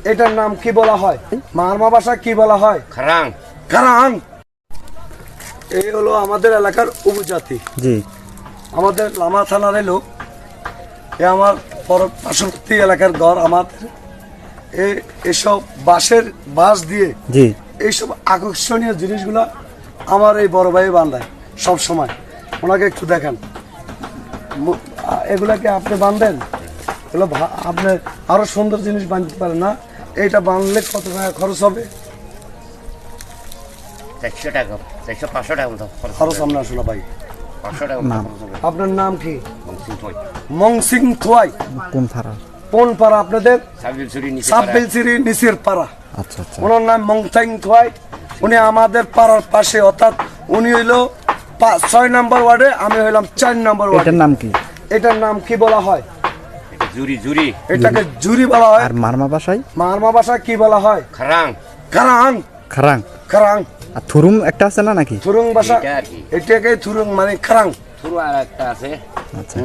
এটার নাম কি বলা হয়? মারমা ভাষায় কি বলা হয়? খারাং। খারাং। এই হলো আমাদের এলাকার উপজাতি। জি। আমাদের লামা থানার লোক। এ আমার পার্শ্ববর্তী এলাকার ঘর। আমাদের এসব বাঁশ দিয়ে জি এইসব আকর্ষণীয় জিনিসগুলা আমার এই বড় ভাই বান্ধায় সব সময়। ওনাকে একটু দেখেন, এগুলাকে আপনি বাঁধেন, এগুলো আপনি আরো সুন্দর জিনিস বাঁধতে পারেন না? এইটা বাঁধলে কত টাকা খরচ হবে? 400 টাকা, 400-500 টাকা মতো খরচ আমরা আসলে ভাই। 500 টাকা মতো খরচ হবে। আপনার নাম কি? মংসিং থই। মংসিং থোয়াই। কোন পাড়া? কোন পাড়া আপনাদের? সাববিলছড়ি নিচের পাড়া। আচ্ছা আচ্ছা। ওনার নাম মংসিং থোয়াই। উনি আমাদের পাড়ার পাশে, অর্থাৎ উনি হইল 6 নম্বর ওয়ার্ডে, আমি হইলাম 4 নম্বর ওয়ার্ডে। এটার নাম কি? এটার নাম কি বলা হয়? জুরি। এটাকে জুরি বলা হয়। আর মারমা ভাষায়? মারমা ভাষায় কি বলা হয়? খারাং। খারাং। খারাং। খারাং। আর থুরুম একটা আছে না নাকি? থুরুং ভাষা, এটা আর কি। এটাকে থুরুং মানে খারাং। থুরু আর একটা আছে। আচ্ছা।